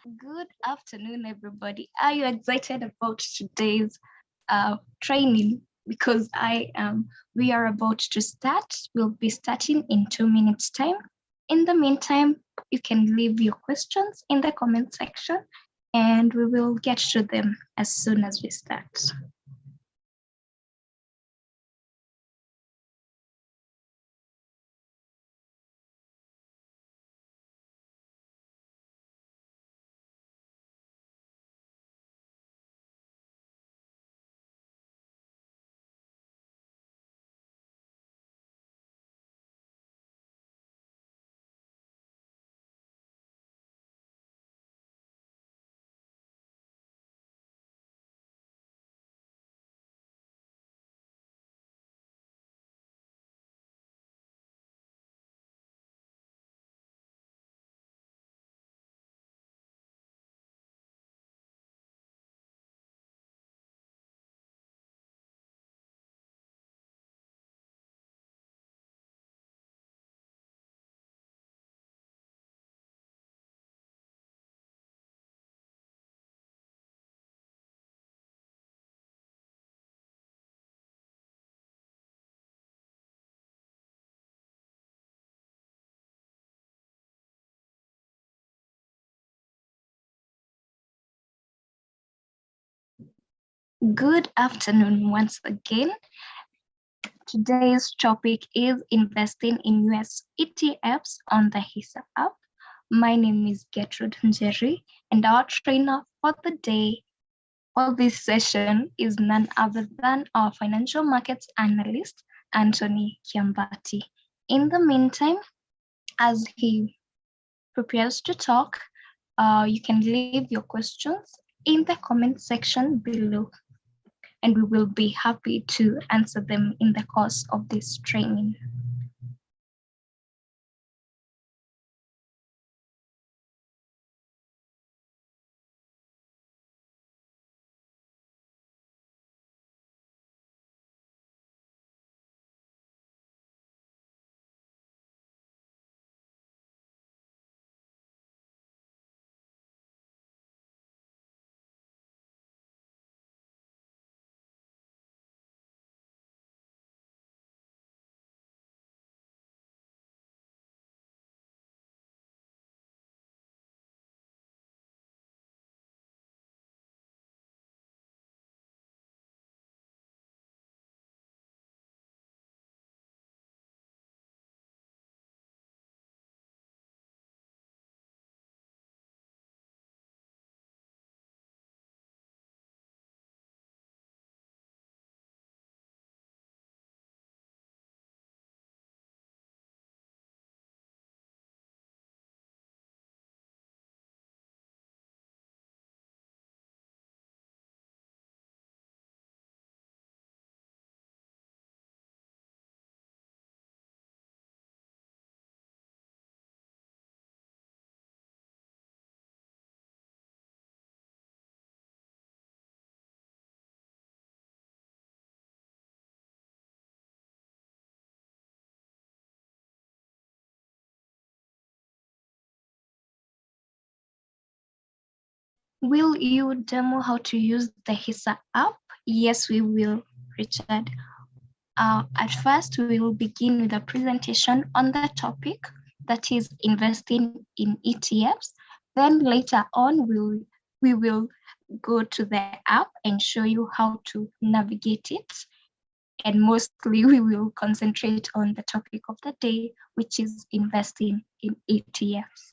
Good afternoon, everybody. Are you excited about today's training? Because I am. We are about to start. We'll be starting in 2 minutes' time. In the meantime, you can leave your questions in the comment section, and we will get to them as soon as we start. Good afternoon once again. Today's topic is investing in US ETFs on the Hisa app. My name is Gertrude Njeri, and our trainer for the day for this session is none other than our financial markets analyst, Anthony Kiambati. In the meantime, as he prepares to talk, you can leave your questions in the comment section below, and we will be happy to answer them in the course of this training. Will you demo how to use the Hisa app? Yes, we will, Richard. At first, we will begin with a presentation on the topic, that is investing in ETFs. Then later on, we will go to the app and show you how to navigate it. And mostly we will concentrate on the topic of the day, which is investing in ETFs.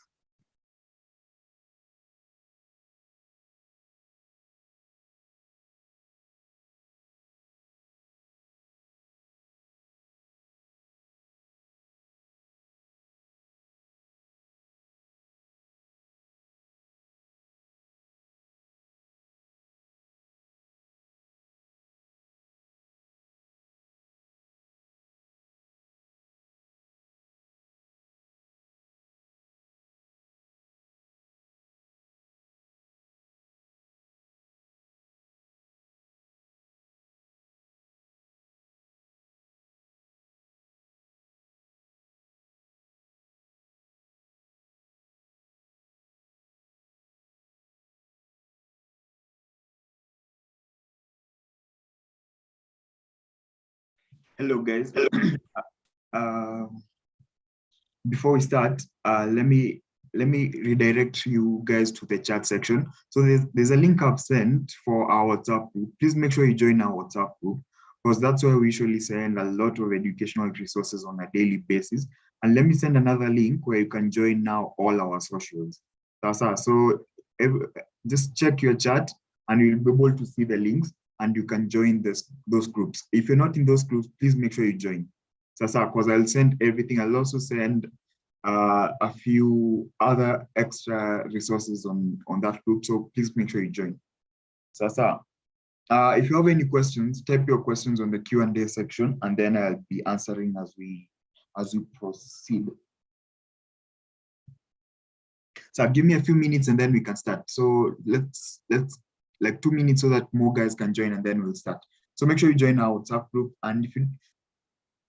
Hello, guys. Uh, Before we start, let me redirect you guys to the chat section. So there's a link I've sent for our WhatsApp group. Please make sure you join our WhatsApp group because that's where we usually send a lot of educational resources on a daily basis. And let me send another link where you can join now all our socials. So just check your chat and you'll be able to see the links and you can join those groups. If you're not in those groups, please make sure you join. Sasa, because I'll send everything. I'll also send a few other extra resources on that group. So please make sure you join. Sasa, if you have any questions, type your questions on the Q&A section, and then I'll be answering as we proceed. So give me a few minutes and then we can start. So let's like 2 minutes so that more guys can join and then we'll start. So make sure you join our WhatsApp group. And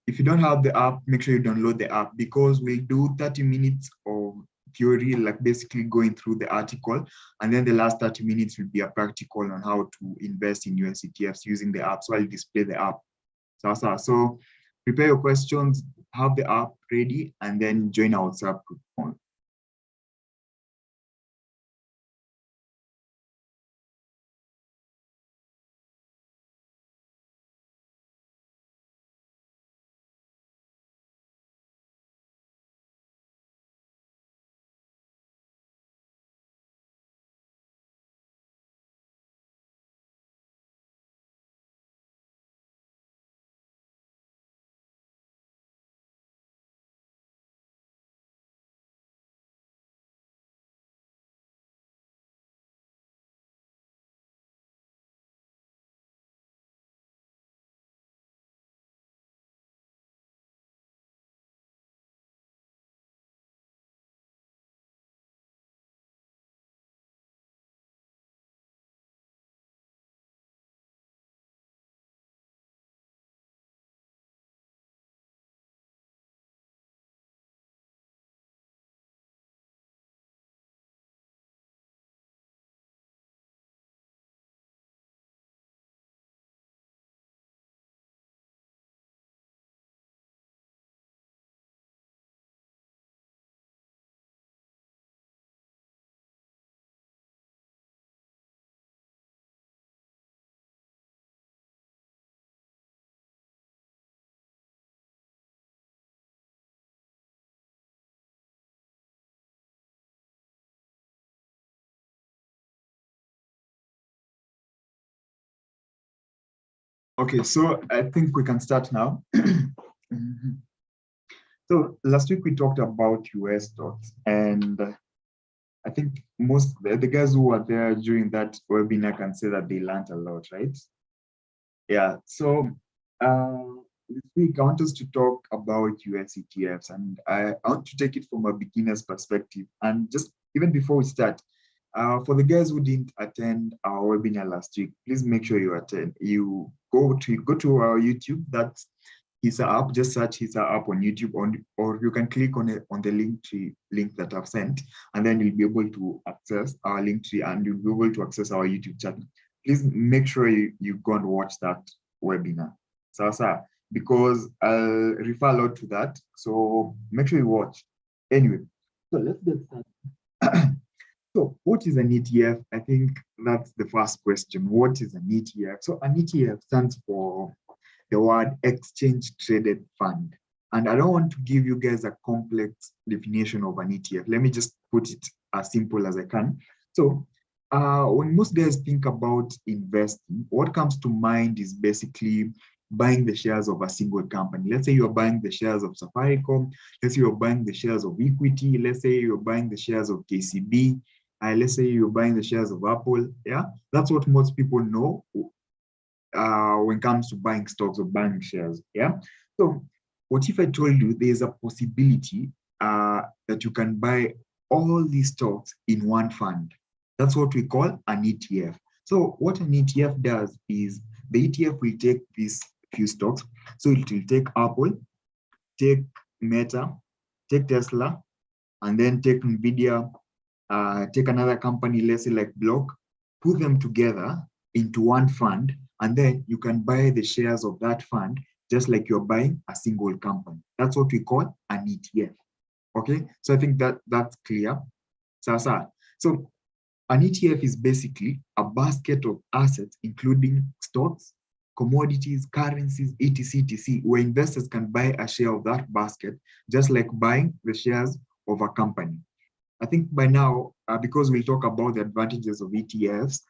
if you don't have the app, make sure you download the app because we'll do 30 minutes of theory, like basically going through the article. And then the last 30 minutes will be a practical on how to invest in US ETFs using the app. So I'll display the app. So prepare your questions, have the app ready, and then join our WhatsApp group. Okay, so I think we can start now. Mhm. So last week we talked about US stocks, and I think most the guys who were there during that webinar can say that they learned a lot, right? Yeah. So uh, this week I want us to talk about US ETFs, and I want to take it from a beginner's perspective. And just even before we start, for the guys who didn't attend our webinar last week, please make sure you attend. You go to our YouTube. That's Hisa app. Just search Hisa app on YouTube, or you can click on it on the link that I've sent, and then you'll be able to access our link tree, and you'll be able to access our YouTube channel. Please make sure you go and watch that webinar. Sasa, because I'll refer a lot to that. So make sure you watch. Anyway, so let's get started. So what is an ETF? I think that's the first question. What is an ETF? So an ETF stands for the word exchange traded fund. And I don't want to give you guys a complex definition of an ETF. Let me just put it as simple as I can. So when most guys think about investing, what comes to mind is basically buying the shares of a single company. Let's say you're buying the shares of Safaricom. Let's say you're buying the shares of Equity. Let's say you're buying the shares of KCB. Let's say you're buying the shares of Apple. Yeah, that's what most people know when it comes to buying stocks or buying shares. Yeah. So what if I told you there's a possibility that you can buy all these stocks in one fund? That's what we call an ETF. So what an ETF does is the ETF will take these few stocks. So it will take Apple, take Meta, take Tesla, and then take Nvidia, take another company, let's say like Block, put them together into one fund, and then you can buy the shares of that fund just like you're buying a single company. That's what we call an ETF. Okay, so I think that's clear. So an ETF is basically a basket of assets, including stocks, commodities, currencies, etc., where investors can buy a share of that basket, just like buying the shares of a company. I think by now, because we'll talk about the advantages of ETFs,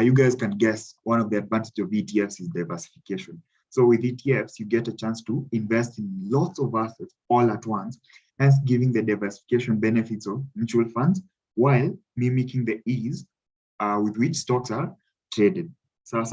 you guys can guess one of the advantages of ETFs is diversification. So with ETFs, you get a chance to invest in lots of assets all at once, hence giving the diversification benefits of mutual funds while mimicking the ease with which stocks are traded. So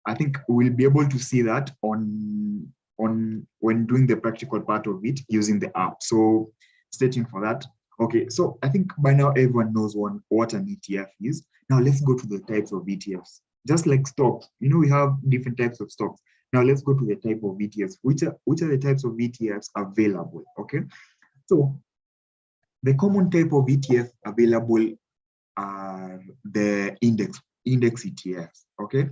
I think we'll be able to see that on when doing the practical part of it using the app. So stay tuned for that. Okay, so I think by now everyone knows what an ETF is. Now let's go to the types of ETFs. Just like stocks, we have different types of stocks. Now let's go to the type of ETFs. Which are the types of ETFs available? Okay, so the common type of ETF available are the index ETFs. Okay,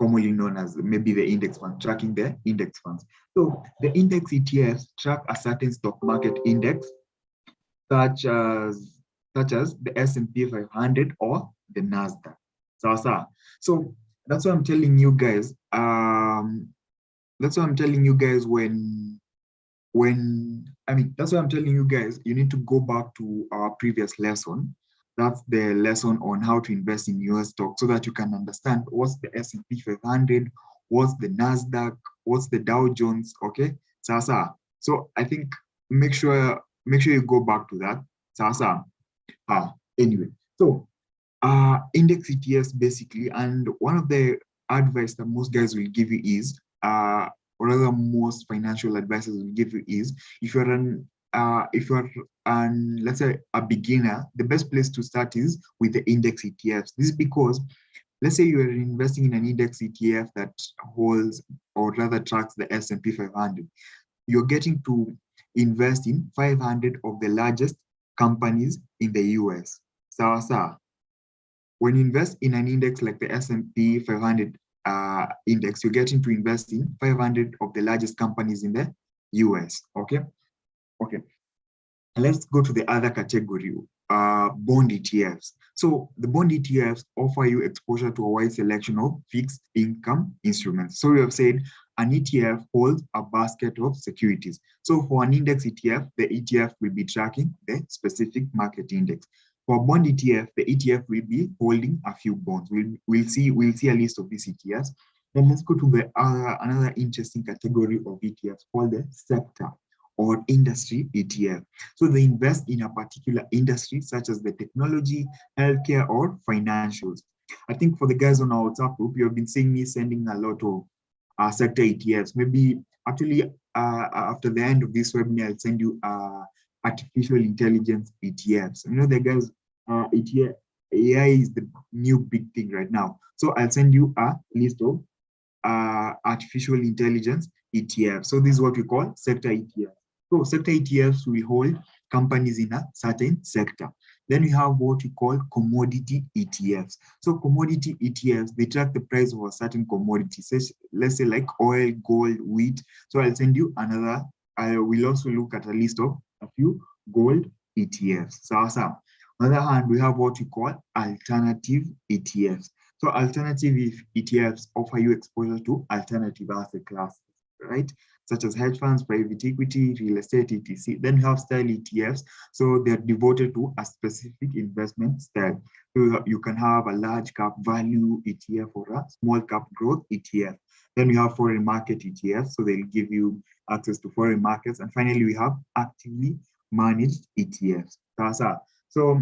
commonly known as maybe the index fund, tracking the index funds. So the index ETFs track a certain stock market index, such as the S&P 500 or the Nasdaq. So that's what I'm telling you guys. That's what I'm telling you guys that's what I'm telling you guys. You need to go back to our previous lesson. That's the lesson on how to invest in US stocks so that you can understand what's the S&P 500, what's the Nasdaq, what's the Dow Jones. Okay, so I think make sure you go back to that. Anyway, so index ETFs basically, and one of the advice that most guys will give you is or rather most financial advisors will give you is if you're let's say a beginner, the best place to start is with the index ETFs. This is because let's say you're investing in an index ETF that holds or rather tracks the S&P 500. You're getting to invest in 500 of the largest companies in the US. When you invest in an index like the S&P 500 index, you're getting to invest in 500 of the largest companies in the US. Okay. And let's go to the other category, bond ETFs. So the bond ETFs offer you exposure to a wide selection of fixed income instruments. So we have said an ETF holds a basket of securities. So for an index ETF, the ETF will be tracking the specific market index. For a bond ETF, the ETF will be holding a few bonds. We'll see a list of these ETFs. Then let's go to the another interesting category of ETFs called the sector or industry ETF. So they invest in a particular industry such as the technology, healthcare, or financials. I think for the guys on our WhatsApp group, you have been seeing me sending a lot of sector ETFs. Maybe actually after the end of this webinar, I'll send you artificial intelligence ETFs. The guys, ETF, AI is the new big thing right now. So I'll send you a list of artificial intelligence ETFs. So this is what we call sector ETFs. So sector ETFs will hold companies in a certain sector. Then we have what we call commodity ETFs. So commodity ETFs, they track the price of a certain commodity. So let's say like oil, gold, wheat. So I'll send you another. I will also look at a list of a few gold ETFs. So on the other hand, we have what we call alternative ETFs. So alternative ETFs offer you exposure to alternative asset classes, right? Such as hedge funds, private equity, real estate, etc. Then you have style ETFs. So they're devoted to a specific investment style. So you can have a large cap value ETF or a small cap growth ETF. Then you have foreign market ETFs. So they'll give you access to foreign markets. And finally, we have actively managed ETFs. So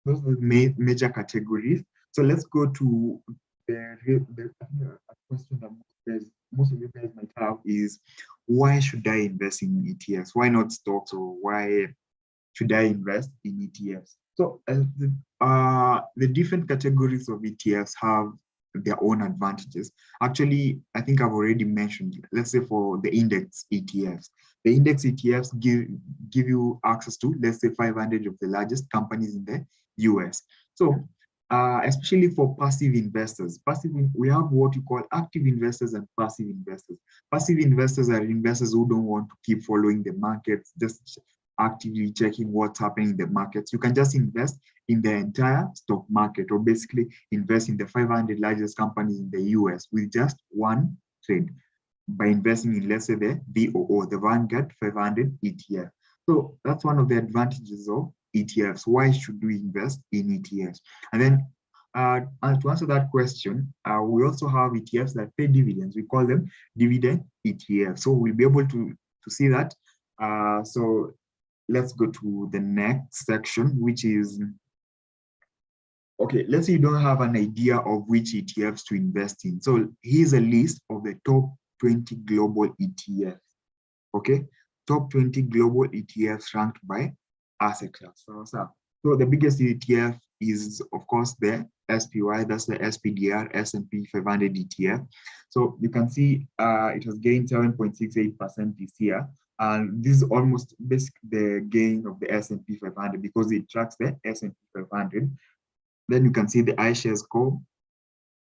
those are the major categories. So let's go to the question that most of you guys might have is, why should I invest in ETFs? Why not stocks, or why should I invest in ETFs? So the different categories of ETFs have their own advantages. Actually, I think I've already mentioned, let's say for the index ETFs. The index ETFs give you access to, let's say, 500 of the largest companies in the US. So especially for passive investors. We have what you call active investors and passive investors. Passive investors are investors who don't want to keep following the markets, just actively checking what's happening in the markets. You can just invest in the entire stock market, or basically invest in the 500 largest companies in the US with just one trade by investing in, let's say, the VOO, the Vanguard 500 ETF. So that's one of the advantages of ETFs. Why should we invest in ETFs? And then to answer that question, we also have ETFs that pay dividends. We call them dividend ETFs. So we'll be able to see that. So let's go to the next section, which is, okay, let's say you don't have an idea of which ETFs to invest in. So here's a list of the top 20 global ETFs. Okay, top 20 global ETFs ranked by asset class. So the biggest ETF is, of course, the SPY, that's the SPDR S&P 500 ETF. So you can see it has gained 7.68% this year. And this is almost basically the gain of the S&P 500 because it tracks the S&P 500. Then you can see the iShares Core,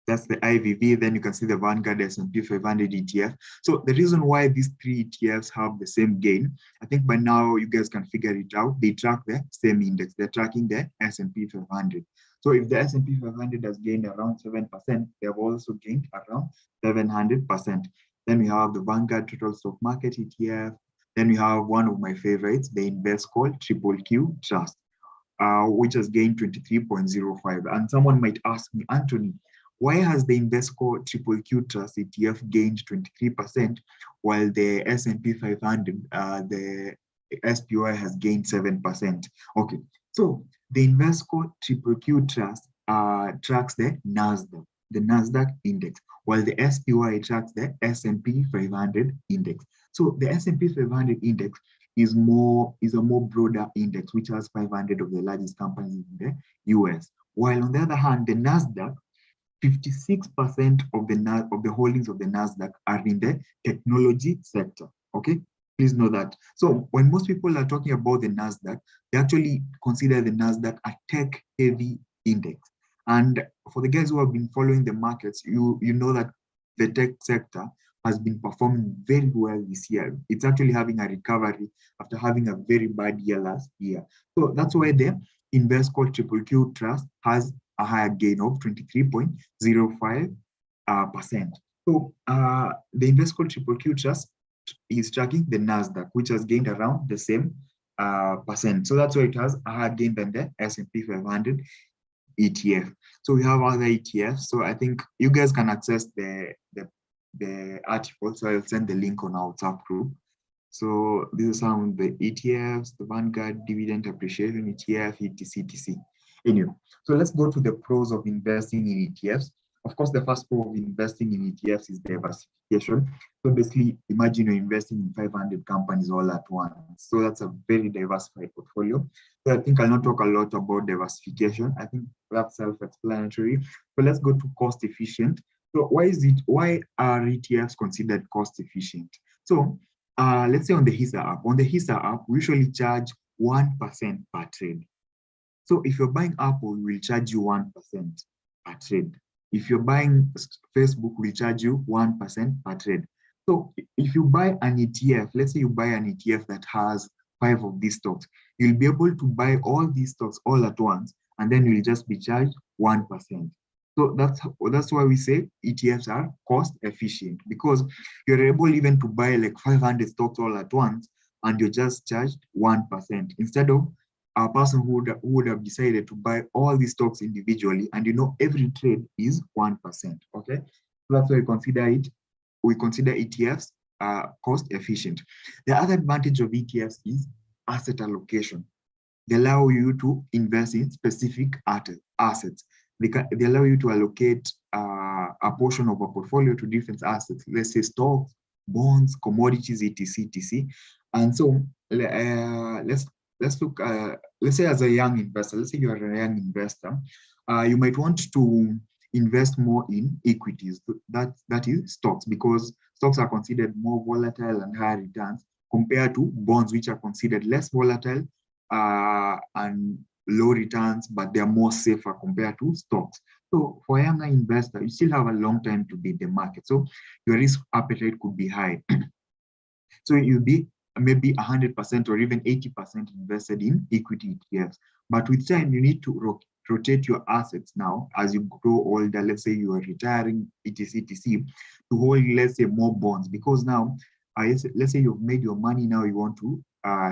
that's the IVV. Then you can see the Vanguard S&P 500 ETF. So the reason why these three ETFs have the same gain, I think by now you guys can figure it out. They track the same index. They're tracking the S&P 500. So if the S&P 500 has gained around 7%, they have also gained around 700%. Then we have the Vanguard Total Stock Market ETF. Then we have one of my favorites, the Invest called Triple Q Trust, which has gained 23.05. And someone might ask me, Anthony, why has the Invesco Triple Q Trust ETF gained 23% while the S&P 500, the SPY has gained 7%? Okay, so the Invesco Triple Q Trust tracks the NASDAQ index, while the SPY tracks the S&P 500 index. So the S&P 500 index is a more broader index, which has 500 of the largest companies in the US. While on the other hand, the NASDAQ, 56% of the holdings of the NASDAQ are in the technology sector. Okay, please know that. So when most people are talking about the NASDAQ, they actually consider the NASDAQ a tech-heavy index. And for the guys who have been following the markets, you know that the tech sector has been performing very well this year. It's actually having a recovery after having a very bad year last year. So that's why the Invesco Triple Q Trust has a higher gain of 23.05%. So the Invesco Triple Q Trust is tracking the NASDAQ, which has gained around the same percent. So that's why it has a higher gain than the S&P 500 ETF. So we have other ETFs. So I think you guys can access the article. So I'll send the link on our WhatsApp group. So these are some of the ETFs, the Vanguard Dividend Appreciation ETF, etc. Anyway, so let's go to the pros of investing in ETFs. Of course, the first pro of investing in ETFs is diversification. So basically, imagine you're investing in 500 companies all at once. So that's a very diversified portfolio. So I think I'll not talk a lot about diversification. I think that's self-explanatory. So let's go to cost efficient. So why are ETFs considered cost efficient? So let's say on the Hisa app. On the Hisa app, we usually charge 1% per trade. So if you're buying Apple, we'll charge you 1% per trade. If you're buying Facebook, we'll charge you 1% per trade. So if you buy an ETF, let's say you buy an ETF that has 5 of these stocks, you'll be able to buy all these stocks all at once, and then you'll just be charged 1%. So that's why we say ETFs are cost efficient, because you're able even to buy like 500 stocks all at once, and you're just charged 1%, instead of a person who would have decided to buy all these stocks individually, and every trade is 1%. Okay, so that's why we consider ETFs cost efficient. The other advantage of ETFs is asset allocation. They allow you to invest in specific assets. They allow you to allocate a portion of a portfolio to different assets, let's say stocks, bonds, commodities, etc. And so let's look, let's say as a young investor, let's say you are a young investor, you might want to invest more in equities, that is stocks, because stocks are considered more volatile and higher returns compared to bonds, which are considered less volatile and low returns, but they're more safer compared to stocks. So for a younger investor, you still have a long time to beat the market. So your risk appetite could be high. So you'll be maybe 100% or even 80% invested in equity ETFs. But with time, you need to rotate your assets now as you grow older. Let's say you are retiring, etc., to hold, let's say, more bonds. Because now, let's say you've made your money, now you want to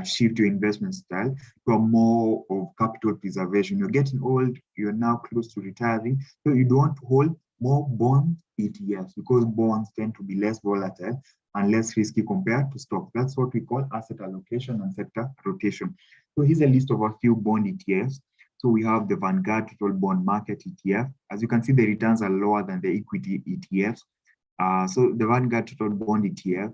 shift your investment style to a more of capital preservation. You're getting old, you're now close to retiring, so you don't want to hold more bond ETFs because bonds tend to be less volatile and less risky compared to stocks. That's what we call asset allocation and sector rotation. So here's a list of a few bond ETFs. So we have the Vanguard Total Bond Market ETF. As you can see, the returns are lower than the equity ETFs. So the Vanguard Total Bond ETF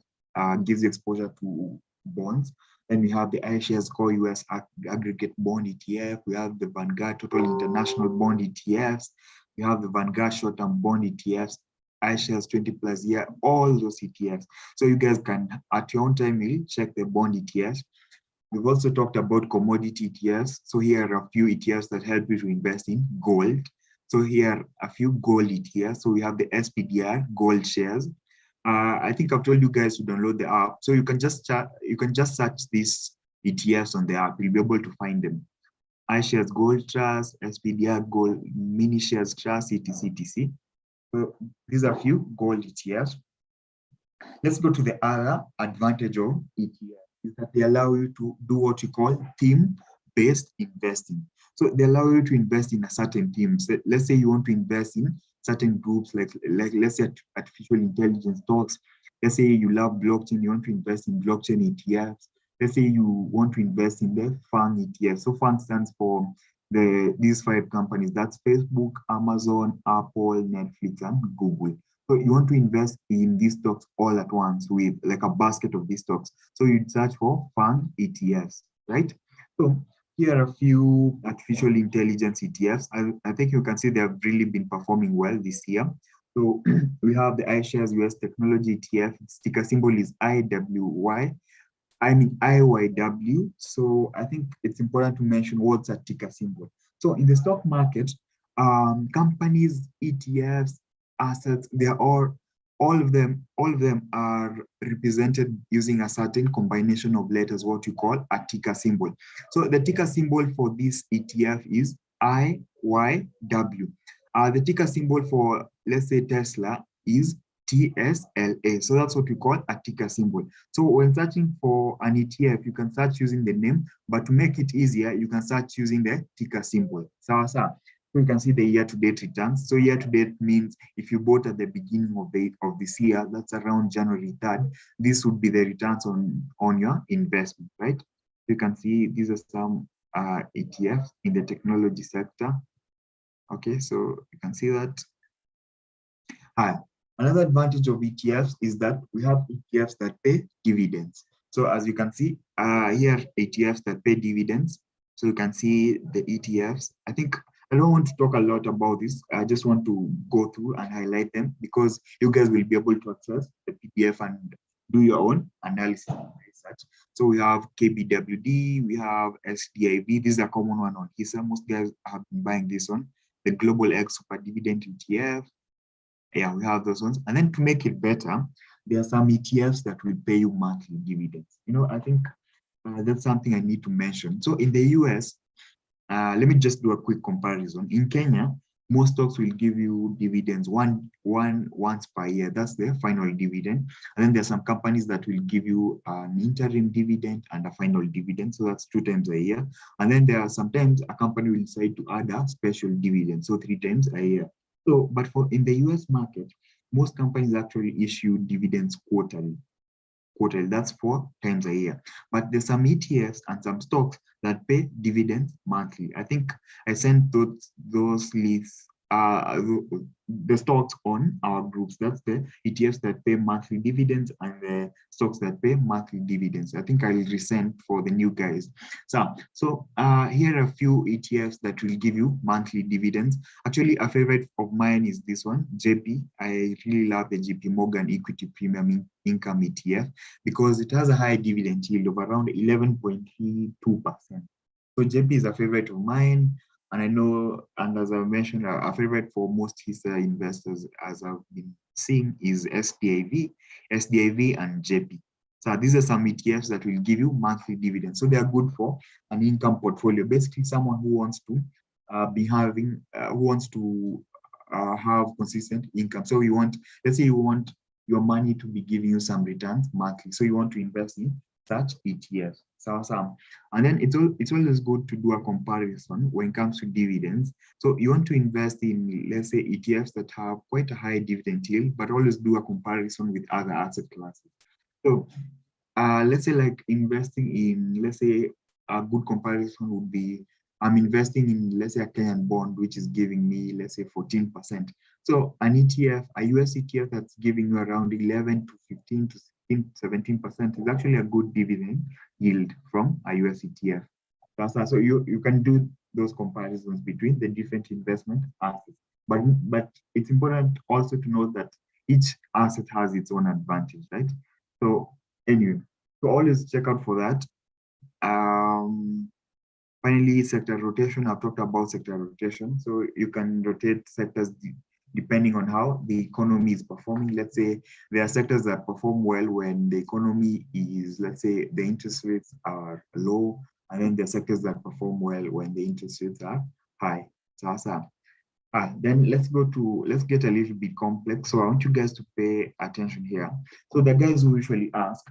gives exposure to bonds. Then we have the iShares Core US Aggregate Bond ETF. We have the Vanguard Total International Bond ETFs. We have the Vanguard Short-Term Bond ETFs, iShares 20 plus year, all those ETFs. So you guys can, at your own time, really check the bond ETFs. We've also talked about commodity ETFs. So here are a few ETFs that help you to invest in gold. So here are a few gold ETFs. So we have the SPDR gold shares. I think I've told you guys to download the app. So you can just search these ETFs on the app. You'll be able to find them. iShares Gold Trust, SPDR Gold Mini Shares Trust, etc. So these are a few gold ETFs. Let's go to the other advantage of ETFs is that they allow you to do what you call theme-based investing. So they allow you to invest in a certain theme. So let's say you want to invest in certain groups, like let's say artificial intelligence stocks. Let's say you love blockchain, you want to invest in blockchain ETFs. Let's say you want to invest in the FANG ETF. So FANG stands for these 5 companies. That's Facebook, Amazon, Apple, Netflix, and Google. So you want to invest in these stocks all at once with like a basket of these stocks. So you'd search for FANG ETFs, right? So here are a few artificial intelligence ETFs. I think you can see they have really been performing well this year. So we have the iShares US Technology ETF. Its ticker symbol is IYW. So I think it's important to mention what's a ticker symbol. So in the stock market, companies, ETFs, assets, they are all of them are represented using a certain combination of letters, what you call a ticker symbol. So the ticker symbol for this ETF is IYW. The ticker symbol for, let's say, Tesla is TSLA. So that's what we call a ticker symbol. So when searching for an ETF, you can search using the name, but to make it easier, you can search using the ticker symbol. So you can see the year-to-date returns. So year-to-date means if you bought at the beginning of this year, that's around January 3rd, this would be the returns on your investment, right? You can see these are some ETFs in the technology sector. Okay, so you can see that. Hi. Another advantage of ETFs is that we have ETFs that pay dividends. So as you can see, here ETFs that pay dividends. So you can see the ETFs. I think I don't want to talk a lot about this. I just want to go through and highlight them because you guys will be able to access the PDF and do your own analysis and research. So we have KBWD, we have SDIV. This is a common one on Hisa. Most guys have been buying this one. The Global X Super Dividend ETF. Yeah, we have those ones. And then to make it better, there are some ETFs that will pay you monthly dividends. You know, I think that's something I need to mention. So in the US, let me just do a quick comparison. In Kenya, most stocks will give you dividends once per year. That's the final dividend. And then there's some companies that will give you an interim dividend and a final dividend. So that's 2 times a year. And then there are sometimes a company will decide to add a special dividend. So 3 times a year. So, but in the US market, most companies actually issue dividends quarterly. That's 4 times a year. But there's some ETFs and some stocks that pay dividends monthly. I think I sent those lists, the stocks on our groups. That's the ETFs that pay monthly dividends and the stocks that pay monthly dividends. I think I'll resend for the new guys. So here are a few ETFs that will give you monthly dividends. Actually, a favorite of mine is this one, JP. I really love the JP Morgan Equity Premium Income ETF because it has a high dividend yield of around 11.32%. So JP is a favorite of mine. And I know, and as I mentioned, a favorite for most Hisa investors, as I've been seeing, is SDIV, and JP. So these are some ETFs that will give you monthly dividends. So they are good for an income portfolio. Basically, someone who wants to have consistent income. So you want, let's say you want your money to be giving you some returns monthly. So you want to invest in such ETFs. And then it's always good to do a comparison when it comes to dividends. So you want to invest in, let's say, ETFs that have quite a high dividend yield, but always do a comparison with other asset classes. So let's say like investing in, let's say a good comparison would be, I'm investing in, let's say, a Kenyan bond, which is giving me, let's say, 14%. So an ETF, a US ETF that's giving you around 11 to 15 to 16, 17% is actually a good dividend yield from a US ETF. So you can do those comparisons between the different investment assets. But it's important also to note that each asset has its own advantage, right? So anyway, so always check out for that. Finally, sector rotation. I've talked about sector rotation. So you can rotate sectors depending on how the economy is performing. Let's say there are sectors that perform well when the economy is, let's say, the interest rates are low, and then there are sectors that perform well when the interest rates are high. Then let's get a little bit complex. So I want you guys to pay attention here. So the guys who usually ask,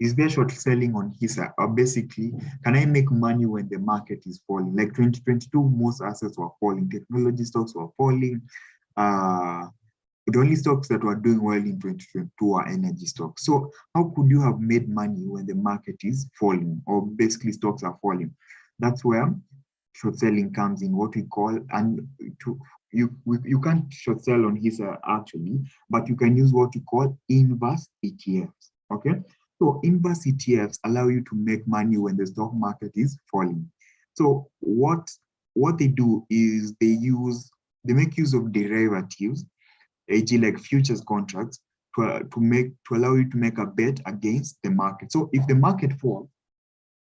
is there short selling on Hisa? Or basically, can I make money when the market is falling? Like 2022, most assets were falling. Technology stocks were falling. The only stocks that were doing well in 2022 are energy stocks. So how could you have made money when the market is falling, or basically stocks are falling? That's where short selling comes in, what we call, and you can't short sell on Hisa actually, but you can use what we call inverse ETFs. Okay. So inverse ETFs allow you to make money when the stock market is falling. So what they do is they make use of derivatives, e.g. like futures contracts, to allow you to make a bet against the market. So if the market falls,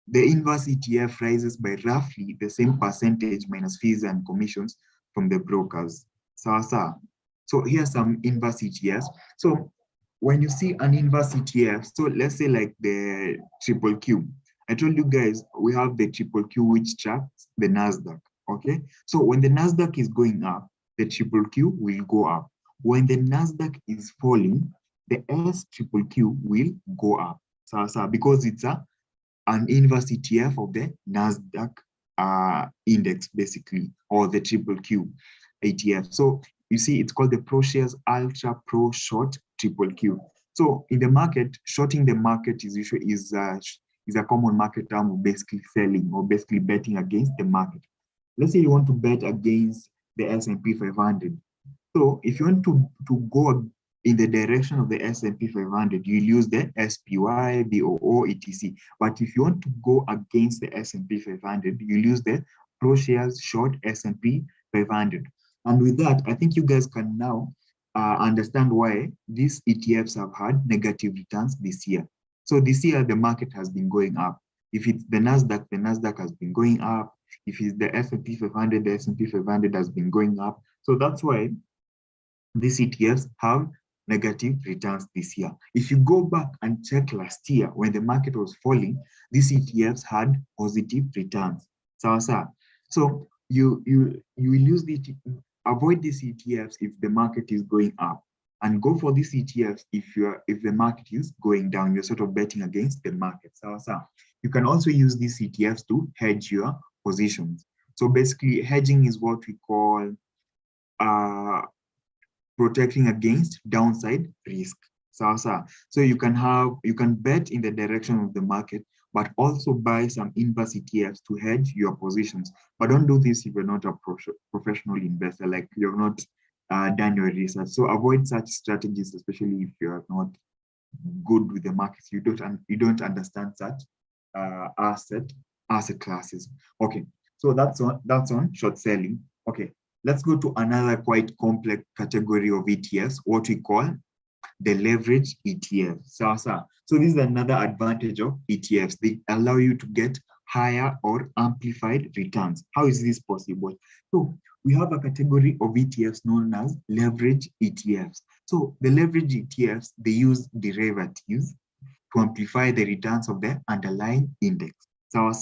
the inverse ETF rises by roughly the same percentage minus fees and commissions from the brokers. So here's some inverse ETFs. So when you see an inverse ETF, so let's say like the triple Q. I told you guys we have the triple Q which tracks the NASDAQ. Okay. So when the NASDAQ is going up, the triple Q will go up. When the NASDAQ is falling, the S triple Q will go up. Because it's an inverse ETF of the NASDAQ index, basically, or the triple Q ETF. So you see, it's called the ProShares Ultra Pro Short Triple Q. So in the market, shorting the market is a common market term of basically selling or basically betting against the market. Let's say you want to bet against the S&P 500. So if you want to go in the direction of the S&P 500, you'll use the SPY, BOO, etc. But if you want to go against the S&P 500, you'll use the ProShares Short S&P 500. And with that, I think you guys can now understand why these ETFs have had negative returns this year. So this year, the market has been going up. If it's the NASDAQ has been going up. If it's the S&P 500, the S&P 500 has been going up. So that's why these ETFs have negative returns this year. If you go back and check last year when the market was falling, these ETFs had positive returns. So you will use avoid these ETFs if the market is going up, and go for these ETFs if the market is going down. You're sort of betting against the market. You can also use these ETFs to hedge your positions. So basically, hedging is what we call protecting against downside risk. So you can bet in the direction of the market, but also buy some inverse ETFs to hedge your positions. But don't do this if you're not a professional investor, like you've not done your research. So avoid such strategies, especially if you're not good with the markets. You don't understand such asset classes. Okay, so that's on short selling. Okay, let's go to another quite complex category of ETFs, what we call the leverage ETF. So this is another advantage of ETFs. They allow you to get higher or amplified returns. How is this possible? So we have a category of ETFs known as leverage ETFs. So the leverage ETFs, they use derivatives to amplify the returns of the underlying index. So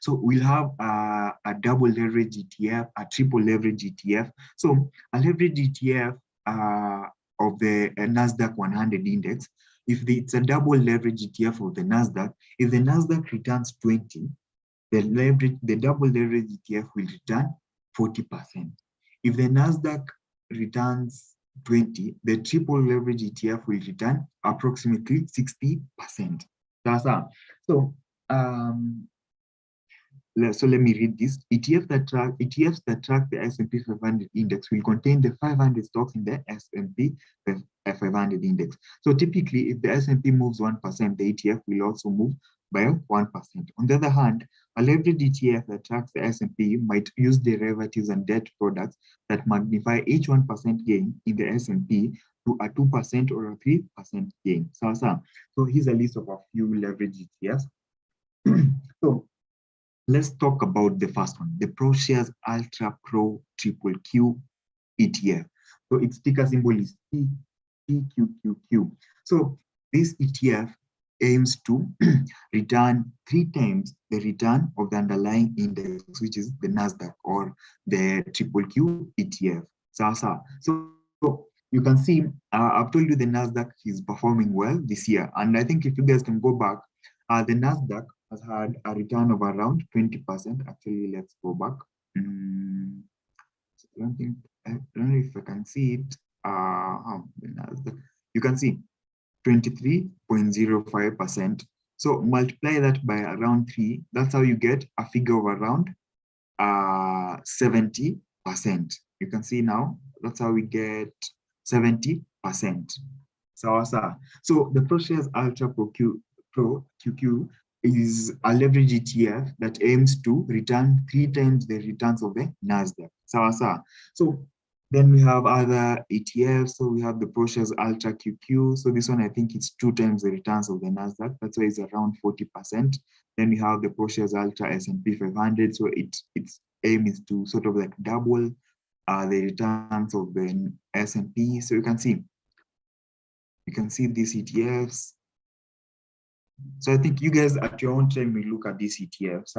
we'll have a double leverage ETF, a triple leverage ETF. So a leverage ETF of the NASDAQ 100 index, if it's a double leverage ETF of the NASDAQ, if the NASDAQ returns 20, the double leverage ETF will return 40%. If the NASDAQ returns 20, the triple leverage ETF will return approximately 60%. So let me read this. ETFs that track the S&P 500 index will contain the 500 stocks in the S&P 500 index. So typically, if the S&P moves 1%, the ETF will also move by 1%. On the other hand, a leveraged ETF that tracks the S&P might use derivatives and debt products that magnify each 1% gain in the S&P to a 2% or a 3% gain. So here's a list of a few leveraged ETFs. So let's talk about the first one, the ProShares Ultra Pro Triple Q ETF. So its ticker symbol is PQQQ. So this ETF aims to return 3 times the return of the underlying index, which is the NASDAQ or the Triple Q ETF. So you can see, I've told you the NASDAQ is performing well this year. And I think if you guys can go back, the NASDAQ has had a return of around 20%. Actually, let's go back. I don't know if I can see it. You can see 23.05%. So multiply that by around 3. That's how you get a figure of around 70%. You can see now, that's how we get 70%. So the ProShares Ultra Pro QQ is a leverage ETF that aims to return 3 times the returns of the NASDAQ. So then we have other ETFs. So we have the ProShares Ultra QQ. So this one, I think it's 2 times the returns of the NASDAQ. That's why it's around 40%. Then we have the ProShares Ultra S&P 500. So its aim is to sort of like double the returns of the S&P. So you can see these ETFs. So I think you guys at your own time will look at these ETFs.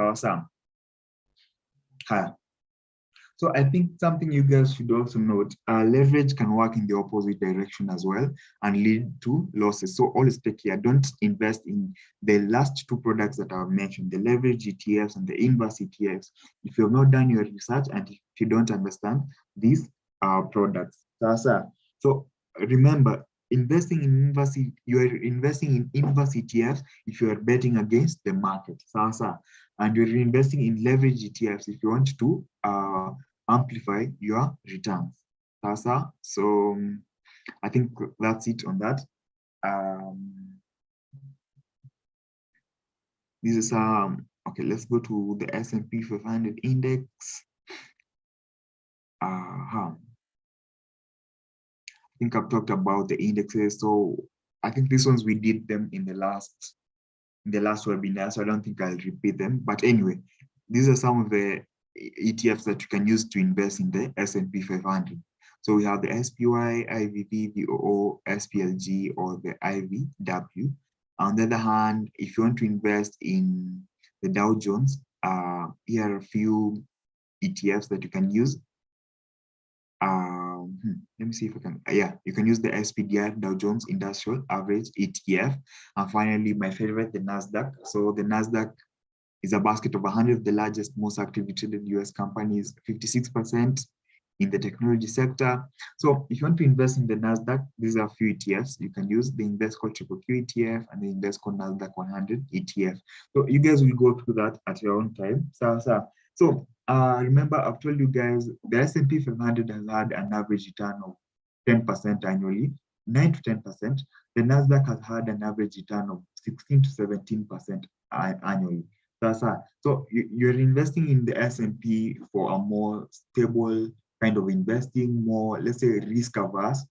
So I think something you guys should also note, leverage can work in the opposite direction as well and lead to losses. So always take care. Don't invest in the last 2 products that I've mentioned, the leverage ETFs and the inverse ETFs, if you have not done your research and if you don't understand these products. So remember, you are investing in inverse ETFs if you are betting against the market. And you're investing in leverage ETFs if you want to amplify your returns. So I think that's it on that. This is okay, let's go to the S&P 500 index. I think I've talked about the indexes. So I think these ones we did them in the last webinar, so I don't think I'll repeat them. But anyway, these are some of the ETFs that you can use to invest in the S&P 500. So we have the SPY, IVV, VOO, SPLG, or the IVW. On the other hand, if you want to invest in the Dow Jones, here are a few ETFs that you can use. Let me see if I can, you can use the SPDR, Dow Jones Industrial Average ETF. And finally, my favorite, the NASDAQ. So the NASDAQ is a basket of 100 of the largest, most actively traded US companies, 56% in the technology sector. So if you want to invest in the NASDAQ, these are a few ETFs you can use: the Invesco Triple Q ETF and the Invesco NASDAQ 100 ETF. So you guys will go through that at your own time. So remember, I've told you guys the S&P 500 has had an average return of 10% annually, 9 to 10%. The NASDAQ has had an average return of 16 to 17% annually. So you're investing in the S&P for a more stable kind of investing, more, let's say, risk averse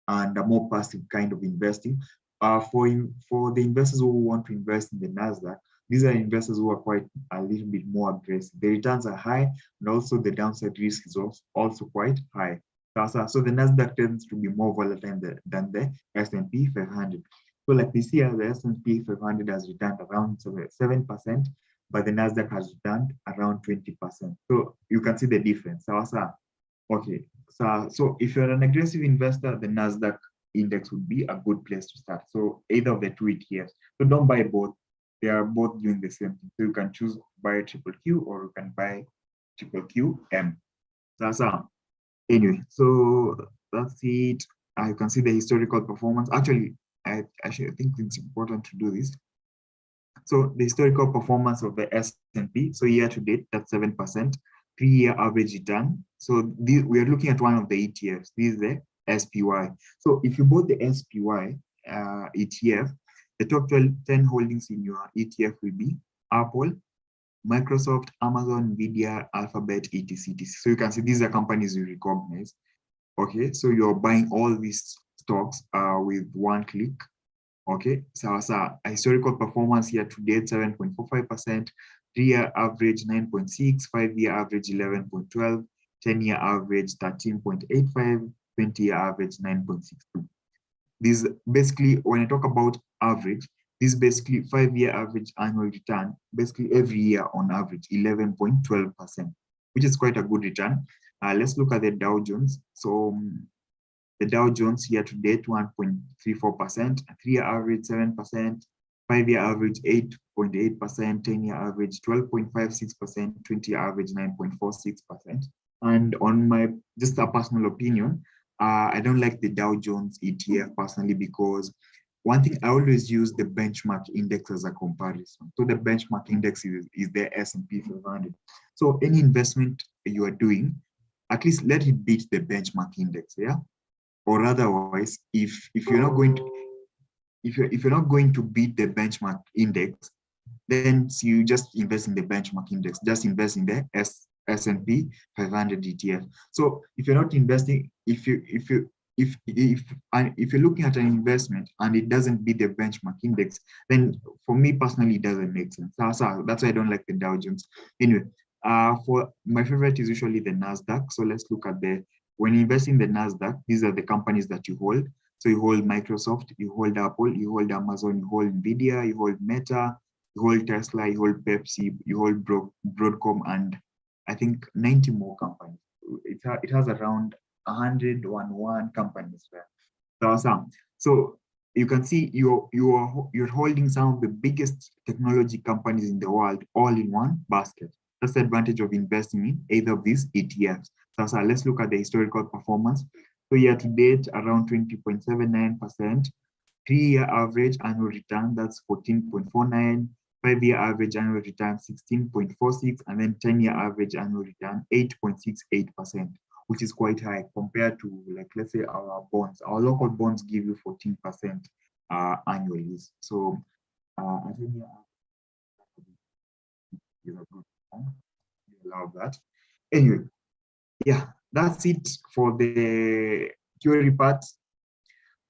and a more passive kind of investing. For the investors who want to invest in the NASDAQ, These are investors who are quite a little bit more aggressive. The returns are high, and also the downside risk is also quite high. So the Nasdaq tends to be more volatile than the S&P 500. So like this year, the S&P 500 has returned around 7%, but the Nasdaq has returned around 20%. So you can see the difference. Okay, so if you're an aggressive investor, the Nasdaq index would be a good place to start. So either of the two ETFs. So don't buy both. They are both doing the same thing. So you can choose buy triple Q or you can buy triple QM. Anyway, so that's it. You can see the historical performance. Actually, I think it's important to do this. So the historical performance of the S&P, so year to date, that's 7%, 3-year average return. So we are looking at one of the ETFs. This is the SPY. So if you bought the SPY ETF, the top 10 holdings in your ETF will be Apple, Microsoft, Amazon, Nvidia, Alphabet, etc. So you can see these are companies you recognize. Okay, so you're buying all these stocks with one click. Okay, so a historical performance year to date 7.45%, 3-year average 9.6, 5-year average 11.12, 10-year average 13.85, 20-year average 9.62. This basically, when I talk about average, this is basically 5-year average annual return, basically every year on average 11.12%, which is quite a good return. Let's look at the Dow Jones. So the Dow Jones year to date 1.34%, 3-year average 7%, 5-year average 8.8%, 10-year average 12.56%, 20-year average 9.46%. And on my just a personal opinion, I don't like the Dow Jones ETF personally because one thing I always use the benchmark index as a comparison. So the benchmark index is the S&P 500. So any investment you are doing, at least let it beat the benchmark index, yeah. Or otherwise, if you're not going to if you're not going to beat the benchmark index, then you just invest in the benchmark index. Just invest in the S&P 500 ETF. So if you're not investing, if you're looking at an investment and it doesn't beat the benchmark index, then for me personally, it doesn't make sense. So that's why I don't like the Dow Jones. Anyway, for my favorite is usually the Nasdaq. So let's look at when you invest in the Nasdaq, these are the companies that you hold. So you hold Microsoft, you hold Apple, you hold Amazon, you hold Nvidia, you hold Meta, you hold Tesla, you hold Pepsi, you hold Broadcom, and I think 90 more companies. It has around 101 companies there. So you can see you're holding some of the biggest technology companies in the world all in one basket. That's the advantage of investing in either of these ETFs. So let's look at the historical performance. So year to date, around 20.79%. 3-year average annual return, that's 14.49. 5-year average annual return, 16.46. And then 10-year average annual return, 8.68%, which is quite high compared to, like, let's say our bonds. Our local bonds give you 14% annually. So I think is a good one. You allow that. Anyway, yeah, that's it for the theory part.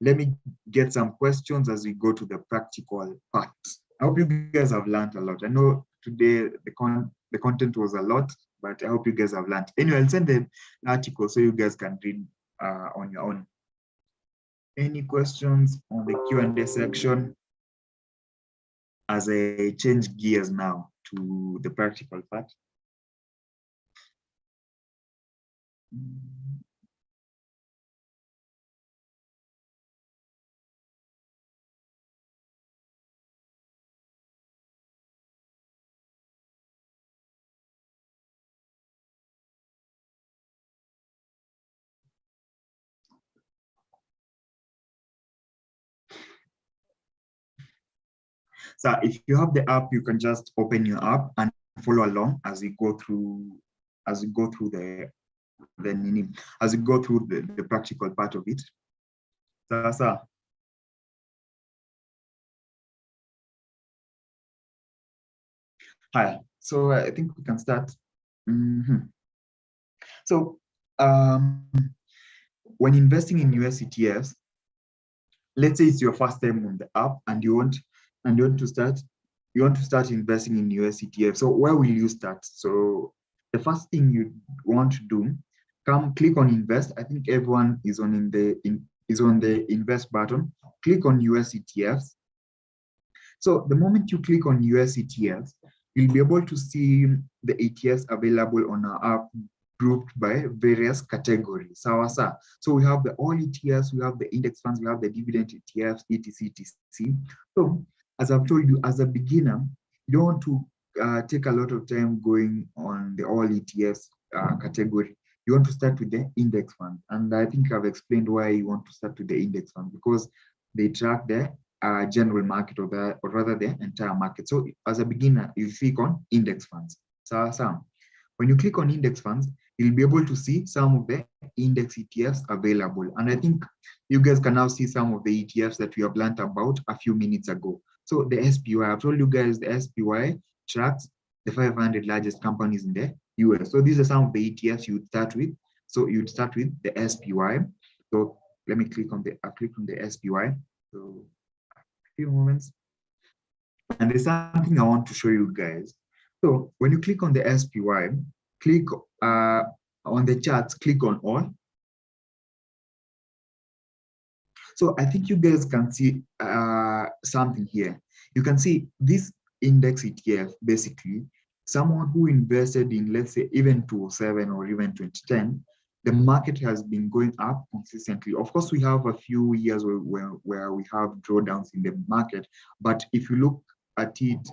Let me get some questions as we go to the practical part. I hope you guys have learned a lot. I know today the content was a lot, but I hope you guys have learned. Anyway, I'll send the article so you guys can read on your own. Any questions on the Q&A section as I change gears now to the practical part? So if you have the app, you can just open your app and follow along as we go through the practical part of it. So hi. So I think we can start. So when investing in US ETFs, let's say it's your first time on the app and you want to start you want to start investing in US ETF. So where will you start? So the first thing you want to do, come click on invest. I think everyone is on the invest button. Click on US ETFs. So the moment you click on US ETFs, you'll be able to see the ETFs available on our app grouped by various categories. So we have the all ETFs, we have the index funds, we have the dividend ETFs, etc. etc. So as I've told you, as a beginner, you don't want to take a lot of time going on the all ETFs category. You want to start with the index fund. And I think I've explained why you want to start with the index fund, because they track the general market, or rather the entire market. So as a beginner, you click on index funds. So when you click on index funds, you'll be able to see some of the index ETFs available. And I think you guys can now see some of the ETFs that we have learned about a few minutes ago. So the SPY, I've told you guys the SPY tracks the 500 largest companies in the US. So these are some of the ETFs you would start with. So you'd start with the SPY. So let me click on the SPY. So a few moments. And there's something I want to show you guys. So when you click on the SPY, click on the charts, click on all. So I think you guys can see something here. You can see this index ETF, basically, someone who invested in, let's say, even 2007 or even 2010, the market has been going up consistently. Of course, we have a few years where we have drawdowns in the market, but if you look at it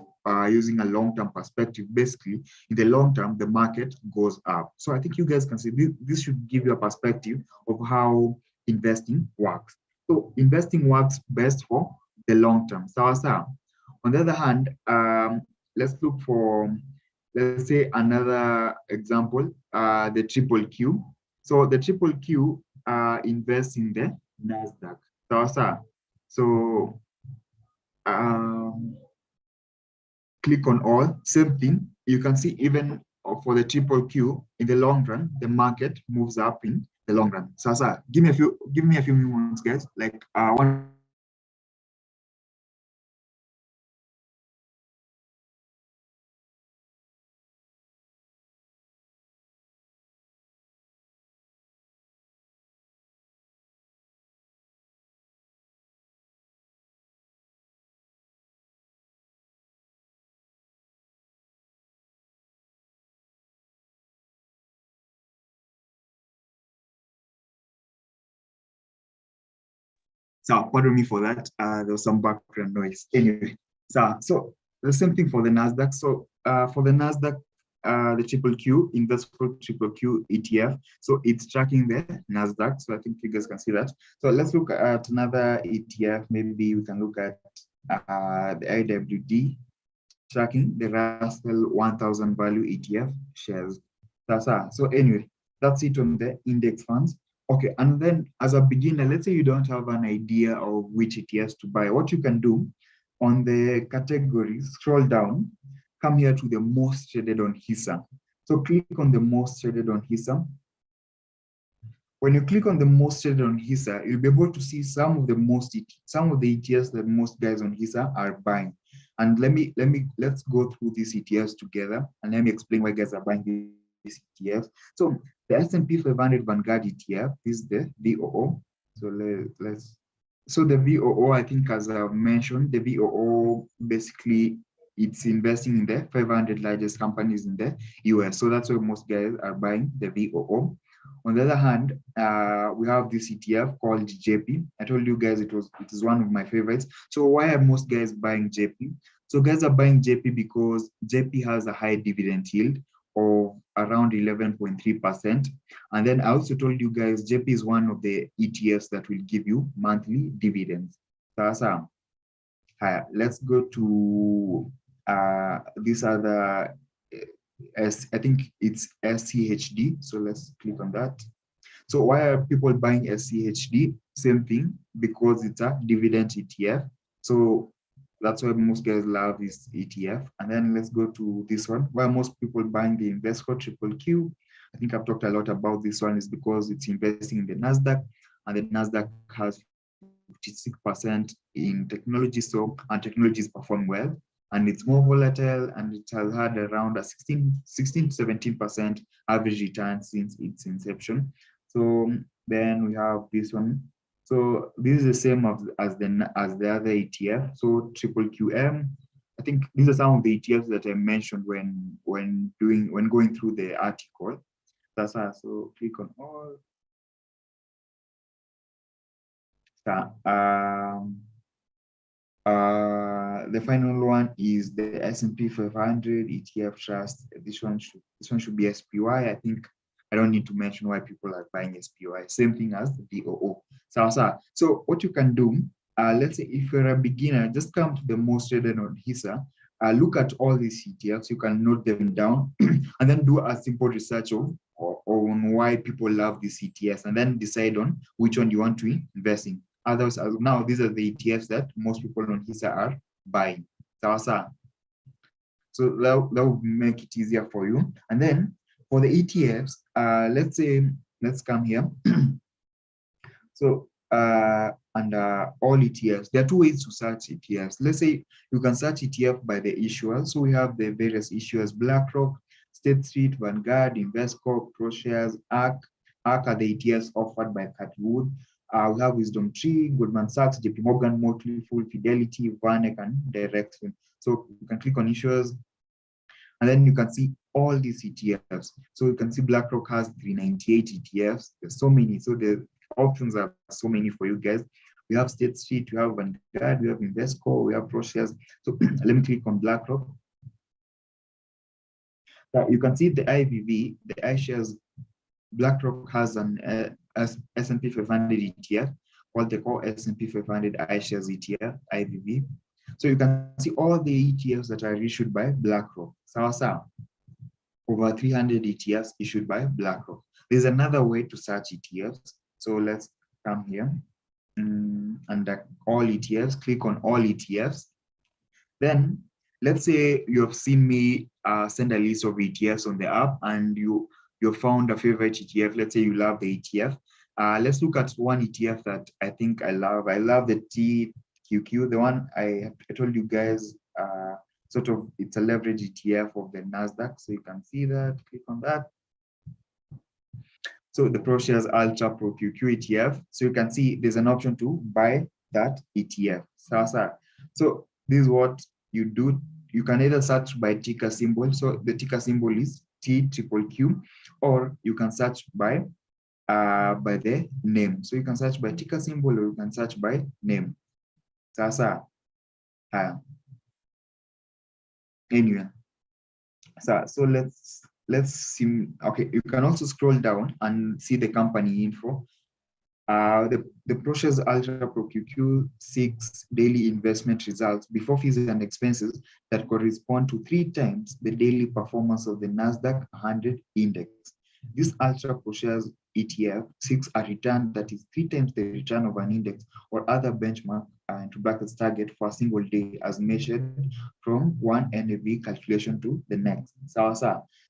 using a long-term perspective, basically, in the long term, the market goes up. So I think you guys can see this should give you a perspective of how investing works. So investing works best for the long term. So on the other hand, let's look for, let's say, another example, the triple Q. So the triple Q invests in the NASDAQ. So click on all, same thing. You can see even for the triple Q, in the long run, the market moves up in the long run. So give me a few moments, guys. Like one. So pardon me for that. There was some background noise. Anyway, so the same thing for the NASDAQ. So for the NASDAQ, the triple Q, invest for triple Q ETF. So it's tracking the NASDAQ. So I think you guys can see that. So let's look at another ETF. Maybe we can look at the IWD tracking the Russell 1000 value ETF shares. So anyway, that's it on the index funds. Okay, and then as a beginner, let's say you don't have an idea of which ETFs to buy. What you can do on the categories, scroll down, come here to the most traded on Hisa. So click on the most traded on Hisa. When you click on the most traded on Hisa, you'll be able to see some of the ETFs that most guys on Hisa are buying. And let's go through these ETFs together, and let me explain why guys are buying these ETFs. So the S&P 500 Vanguard ETF is the VOO. So the VOO, I think, as I've mentioned, the VOO basically it's investing in the 500 largest companies in the US. So that's why most guys are buying the VOO. On the other hand, we have this ETF called JP. I told you guys it is one of my favorites. So why are most guys buying JP? So guys are buying JP because JP has a high dividend yield of around 11.3%. And then I also told you guys JP is one of the ETFs that will give you monthly dividends. So let's go to these other. I think it's SCHD. So let's click on that. So why are people buying SCHD? Same thing, because it's a dividend ETF. So that's why most guys love this ETF. And then let's go to this one. Why most people buying the Invesco Triple Q? I think I've talked a lot about this one, is because it's investing in the NASDAQ, and the NASDAQ has 56% in technology. So, and technology is performing well. and it's more volatile, and it has had around a 16 to 17% average return since its inception. So then we have this one. So this is the same as the other ETF. So triple QM. I think these are some of the ETFs that I mentioned when going through the article. So click on all. The final one is the S&P 500 ETF Trust. This one should be SPY. I think I don't need to mention why people are buying SPY. Same thing as the DOO. So what you can do, let's say if you're a beginner, just come to the most traded on Hisa. Look at all these ETFs. You can note them down, and then do a simple research on why people love these ETFs, and then decide on which one you want to invest in. Others, as now, these are the ETFs that most people on Hisa are buying. So that will make it easier for you. And then for the ETFs, let's come here. So under all ETFs, there are two ways to search ETFs. Let's say you can search ETF by the issuer. So we have the various issuers: BlackRock, State Street, Vanguard, Investcorp, ProShares, ARK. ARK are the ETFs offered by Cathie Wood. We have Wisdom Tree, Goldman Sachs, JP Morgan, Motley Fool, Fidelity, Vanek, and Direct. So you can click on issuers, and then you can see all these ETFs. So you can see BlackRock has 398 ETFs. There's so many. So the options are so many for you guys. We have State Street, we have Vanguard, we have Investcorp, we have ProShares. So let me click on BlackRock. You can see the IVV, the iShares. BlackRock has an S&P 500 ETF, what they call S&P 500 iShares ETF, IVV. So you can see all the ETFs that are issued by BlackRock. Over 300 ETFs issued by BlackRock. There's another way to search ETFs. So let's come here. Under all ETFs, click on all ETFs. Then let's say you have seen me send a list of ETFs on the app, and you found a favorite ETF. Let's say you love the ETF. Let's look at one ETF that I think I love. I love the TQQ, the one I told you guys, it's a leverage ETF of the NASDAQ. So you can see that, click on that. So the ProShares Ultra Pro QQ ETF. So you can see there's an option to buy that ETF. So this is what you do. You can either search by ticker symbol. So the ticker symbol is TQQ, or you can search by the name. So you can search by ticker symbol, or you can search by name. Anyway, so let's see. Okay, you can also scroll down and see the company info. The ProShares Ultra Pro QQ 6 daily investment results before fees and expenses that correspond to 3 times the daily performance of the NASDAQ 100 index. This Ultra ProShares ETF seeks a return that is 3 times the return of an index or other benchmark into brackets target for a single day, as measured from one NAV calculation to the next.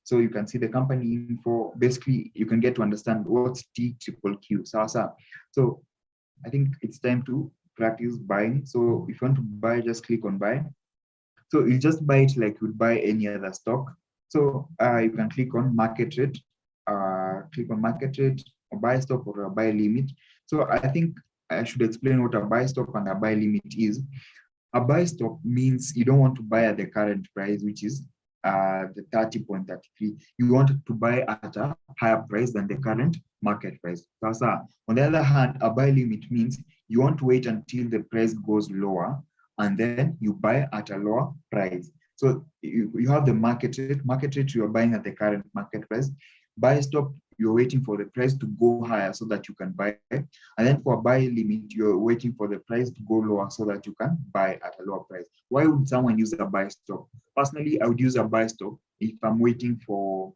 So you can see the company info. Basically, you can get to understand what's TQQ. So I think it's time to practice buying. So if you want to buy, just click on buy. So you just buy it like you'd buy any other stock. So you can click on market rate, a buy stop or a buy limit. So I think I should explain what a buy stop and a buy limit is. A buy stop means you don't want to buy at the current price, which is the 30.33. You want to buy at a higher price than the current market price. On the other hand, a buy limit means you want to wait until the price goes lower, and then you buy at a lower price. So you have the market rate, you are buying at the current market price. Buy stop, you're waiting for the price to go higher so that you can buy. And then for buy limit, you're waiting for the price to go lower so that you can buy at a lower price. Why would someone use a buy stop? Personally, I would use a buy stop if I'm waiting for,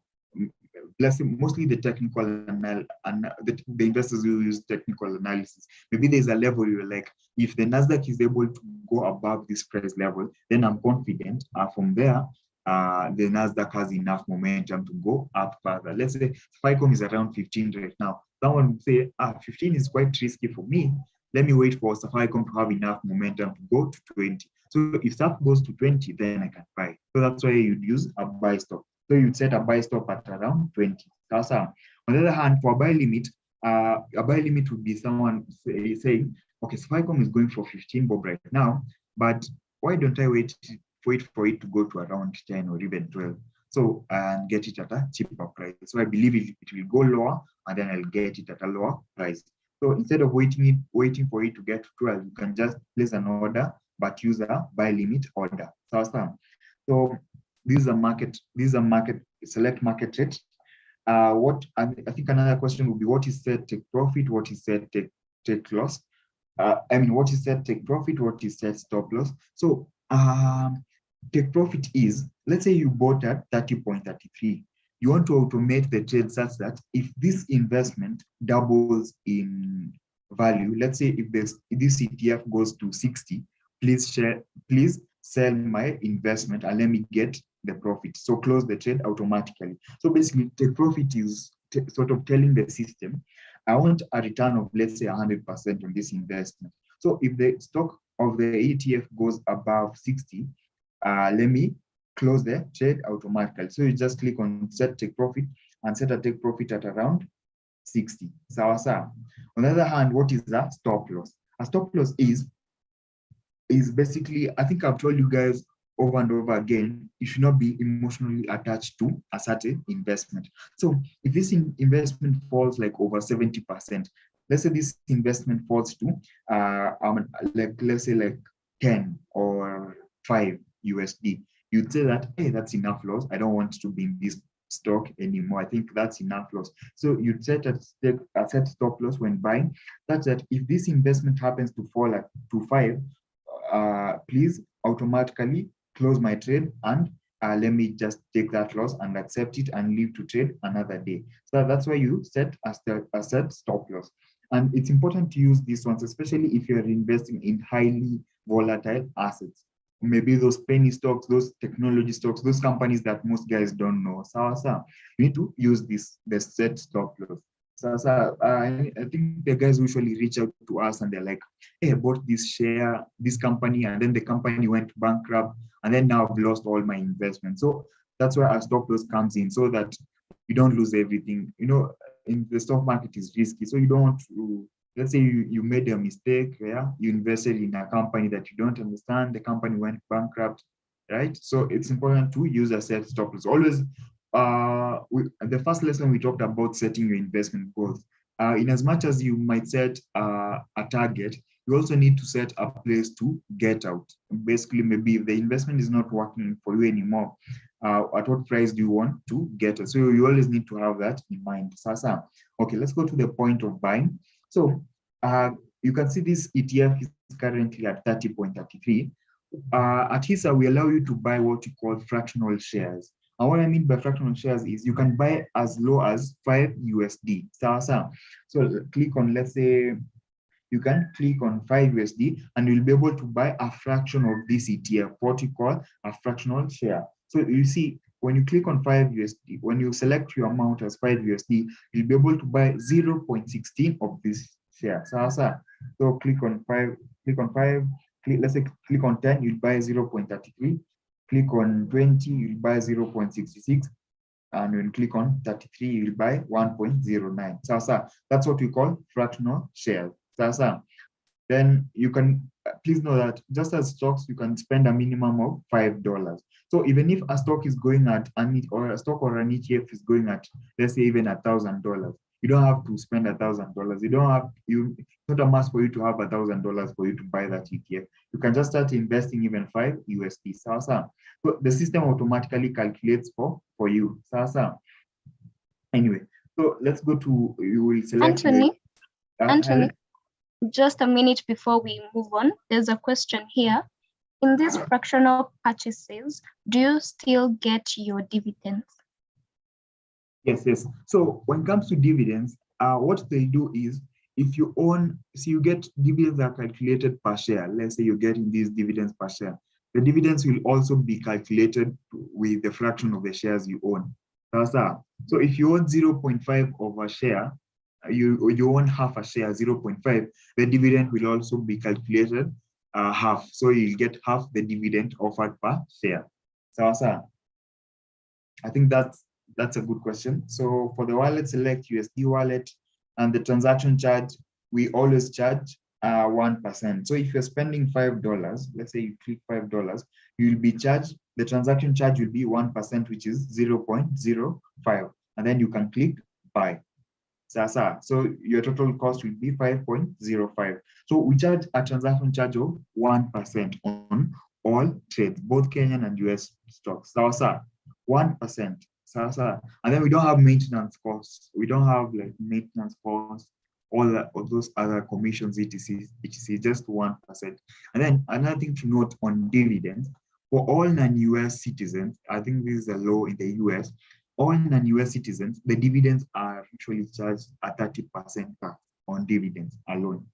let's say, mostly the technical and the investors will use technical analysis. Maybe there's a level you're like, if the NASDAQ is able to go above this price level, then I'm confident from there, the NASDAQ has enough momentum to go up further. Let's say FICOM is around 15 right now. Someone would say, 15 is quite risky for me. let me wait for Safaricom to have enough momentum to go to 20. So if SAF goes to 20, then I can buy. So that's why you'd use a buy stop. So you'd set a buy stop at around 20. That's on the other hand, for a buy limit would be someone saying, okay, Safaricom is going for 15 bob right now, but why don't I wait for it to go to around 10 or even 12? So and get it at a cheaper price. So I believe it will go lower, and then I'll get it at a lower price. So instead of waiting for it to get to 12, you can just place an order, but use a buy limit order. So this is a market select market rate. What I think another question would be, what is set take profit, what is set take loss? What is set take profit, what is set stop loss? So take profit is, let's say you bought at 30.33. You want to automate the trade such that if this investment doubles in value, let's say if this ETF goes to 60, please sell my investment and let me get the profit. So close the trade automatically. So basically, take profit is sort of telling the system, I want a return of, let's say, 100% on this investment. So if the stock of the ETF goes above 60, let me close the trade automatically. So you just click on set take profit and set a take profit at around 60. On the other hand, what is a stop loss? A stop loss is basically, I think I've told you guys over and over again, you should not be emotionally attached to a certain investment. So if this investment falls like over 70%, let's say this investment falls to let's say like 10 or 5 USD, you'd say that, hey, that's enough loss. I don't want to be in this stock anymore. I think that's enough loss. So you'd set a set stop loss when buying, such that if this investment happens to fall to 5, please automatically close my trade and let me just take that loss and accept it and leave to trade another day. So that's why you set a set stop loss. And it's important to use these ones, especially if you're investing in highly volatile assets. Maybe those penny stocks, those technology stocks, those companies that most guys don't know. So you need to use the set stop loss. So I think the guys usually reach out to us and they're like, hey, I bought this company, and then the company went bankrupt, and then now I've lost all my investment. So that's where our stop loss comes in, so that you don't lose everything. In the stock market is risky, so you don't want to, let's say you made a mistake, yeah, you invested in a company that you don't understand, the company went bankrupt, right? So it's important to use a set stop loss. Always, the first lesson we talked about setting your investment goals. In as much as you might set a target, you also need to set a place to get out. Basically, maybe if the investment is not working for you anymore, at what price do you want to get it? So you always need to have that in mind. Sasa. Okay, let's go to the point of buying. So you can see this ETF is currently at 30.33. At Hisa, we allow you to buy what we call fractional shares. And what I mean by fractional shares is you can buy as low as 5 USD. So click on, let's say, you can click on 5 USD and you'll be able to buy a fraction of this ETF, what you call a fractional share. So you see, when you click on 5 USD, when you select your amount as 5 USD, you'll be able to buy 0.16 of this share. So click on 5, let's say click on 10, you'll buy 0.33. Click on 20, you'll buy 0.66. And when you click on 33, you'll buy 1.09. That's what we call fractional shares. Then you can, please know that just as stocks, you can spend a minimum of $5. So even if a stock is going at, or a stock or an ETF is going at, let's say even $1,000, you don't have to spend $1,000. It's not a must for you to have $1,000 for you to buy that ETF. You can just start investing even 5 USD. So the system automatically calculates for you. Anyway, so let's go to, you will select Anthony, just a minute before we move on, there's a question here. In these fractional purchases, do you still get your dividends? Yes. So when it comes to dividends, what they do is, if you own, so you get dividends that are calculated per share. Let's say you're getting these dividends per share. The dividends will also be calculated with the fraction of the shares you own. So if you own 0.5 of a share, you own half a share, 0.5, the dividend will also be calculated half. So you'll get half the dividend offered per share. So I think that's a good question. So for the wallet, select USD wallet, and the transaction charge, we always charge 1%. So if you're spending $5, let's say you click $5, you'll be charged, the transaction charge will be 1%, which is 0.05. And then you can click buy. So your total cost will be 5.05. So we charge a transaction charge of 1% on all trades, both Kenyan and US stocks. 1%. And then we don't have maintenance costs. We don't have like maintenance costs, all those other commissions, etc. Just 1%. And then another thing to note on dividends, for all non-US citizens, I think this is a law in the US, all non-US citizens, the dividends are actually charged at 30% tax on dividends alone.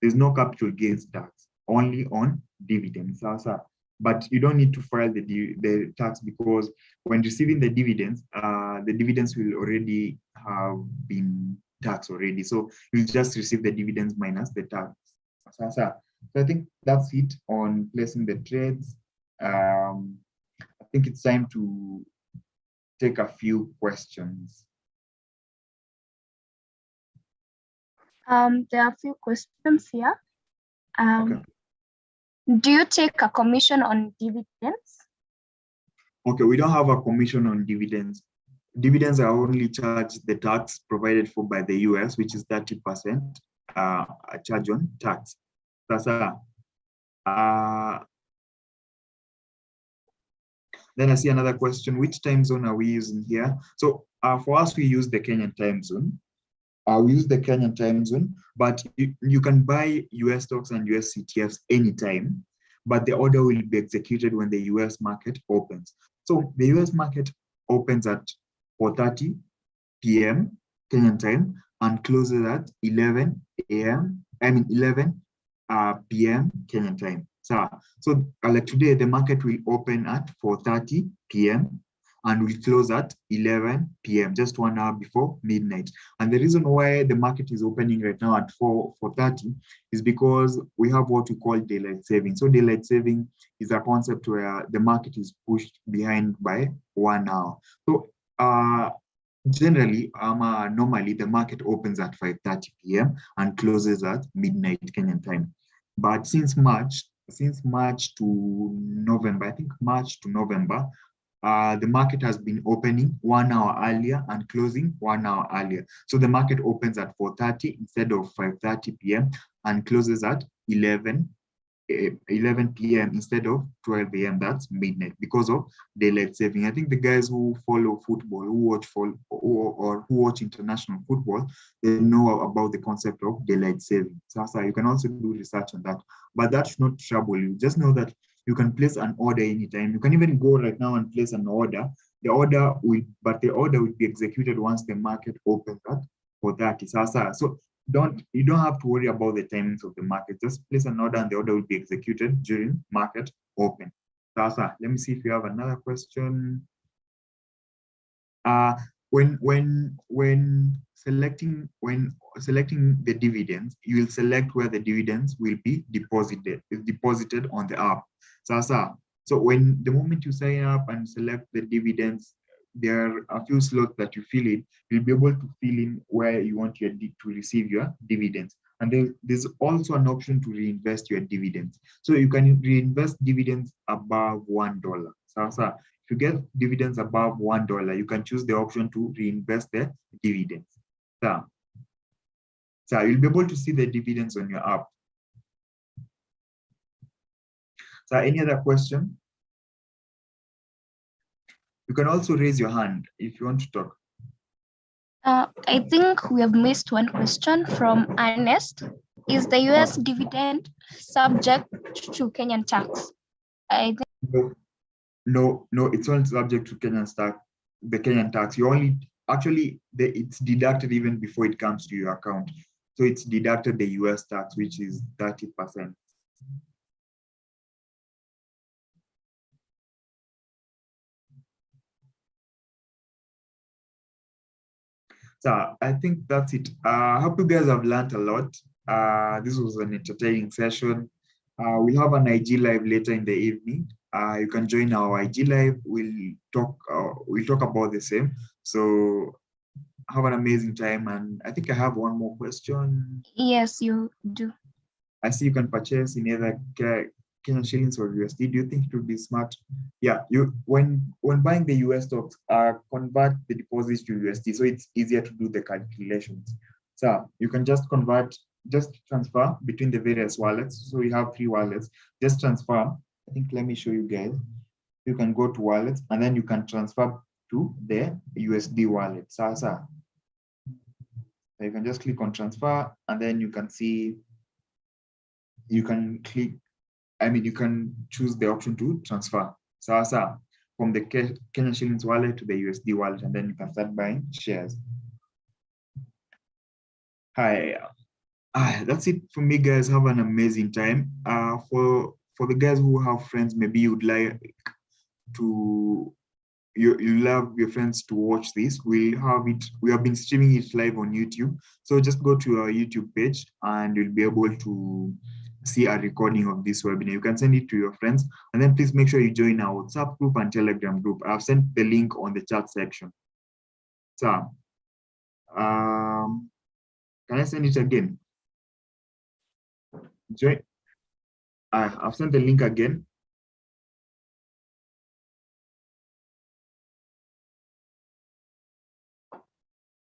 There's no capital gains tax, only on dividends. But you don't need to file the tax, because when receiving the dividends will already have been taxed already. So you'll just receive the dividends minus the tax. So I think that's it on placing the trades. I think it's time to take a few questions. There are a few questions here. Okay. Do you take a commission on dividends? Okay, we don't have a commission on dividends. Dividends are only charged the tax provided for by the US, which is 30% a charge on tax. Then I see another question, which time zone are we using here? So for us, we use the Kenyan time zone. We use the Kenyan time zone, but you can buy US stocks and US ETFs anytime, but the order will be executed when the US market opens. So the US market opens at 4:30 p.m. Kenyan time and closes at 11 p.m. Kenyan time. So like today, the market will open at 4:30 p.m. and will close at 11 p.m., just 1 hour before midnight. And the reason why the market is opening right now at 4:30 is because we have what we call daylight saving. So daylight saving is a concept where the market is pushed behind by 1 hour. So normally the market opens at 5:30 p.m. and closes at midnight Kenyan time. But since March to November, I think March to November, the market has been opening 1 hour earlier and closing 1 hour earlier. So the market opens at 4:30 instead of 5:30 p.m. and closes at 11 p.m. instead of 12 a.m. That's midnight, because of daylight saving. I think the guys who follow football, who watch international football, they know about the concept of daylight saving. So you can also do research on that, but that should not trouble you. Just know that you can place an order anytime. You can even go right now and place an order. The order will be executed once the market opens at 4:30. So you don't have to worry about the timings of the market. Just place an order and the order will be executed during market open. Let me see if you have another question. When selecting the dividends, you will select where the dividends will be deposited on the app. So when the moment you sign up and select the dividends, there are a few slots that you fill in. You'll be able to fill in where you want to receive your dividends. And there's also an option to reinvest your dividends. So you can reinvest dividends above $1. If you get dividends above $1, you can choose the option to reinvest the dividends. So you'll be able to see the dividends on your app. So any other question? You can also raise your hand if you want to talk. I think we have missed one question from Ernest. Is the US dividend subject to Kenyan tax? I think No, it's not subject to the Kenyan tax. It's deducted even before it comes to your account. So it's deducted the US tax, which is 30%. So I think that's it. I hope you guys have learned a lot. This was an entertaining session. We'll have an IG live later in the evening. You can join our IG live. We'll talk about the same. So have an amazing time. And I think I have one more question. Yes, you do. I see you can purchase in either Kenyan shillings or USD. Do you think it would be smart? Yeah, you when buying the US stocks, convert the deposits to USD, so it's easier to do the calculations. So you can just transfer between the various wallets. So you have 3 wallets. Just transfer. I think let me show you guys. You can go to wallets and then you can transfer to the USD wallet. So you can just click on transfer and then you can see. You can click. You can choose the option to transfer. So from the Kenyan shillings wallet to the USD wallet, and then you can start buying shares. Hi, that's it for me, guys. Have an amazing time. For the guys who have friends, maybe you'd like to you love your friends to watch this. We have been streaming it live on YouTube. So just go to our YouTube page and you'll be able to see a recording of this webinar. You can send it to your friends, and then please make sure you join our WhatsApp group and Telegram group. I've sent the link on the chat section. So can I send it again? Join. I've sent the link again.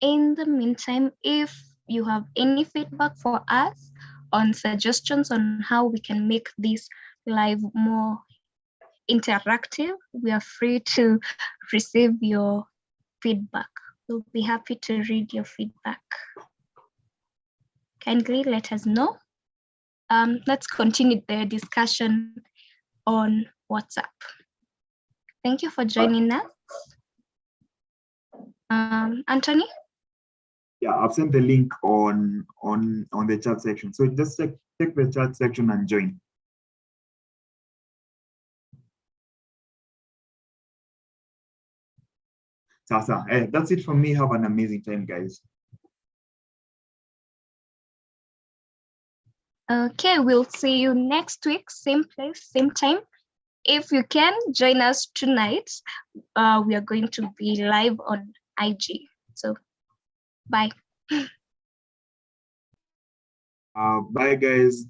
In the meantime, if you have any feedback for us on suggestions on how we can make this live more interactive, we are free to receive your feedback. We'll be happy to read your feedback. Kindly let us know. Let's continue the discussion on WhatsApp. Thank you for joining us. Anthony? Yeah, I've sent the link on the chat section. So just check the chat section and join. Sasa, that's it from me. Have an amazing time, guys. Okay, we'll see you next week, same place, same time. If you can, join us tonight. We are going to be live on IG. So, bye. Bye, guys.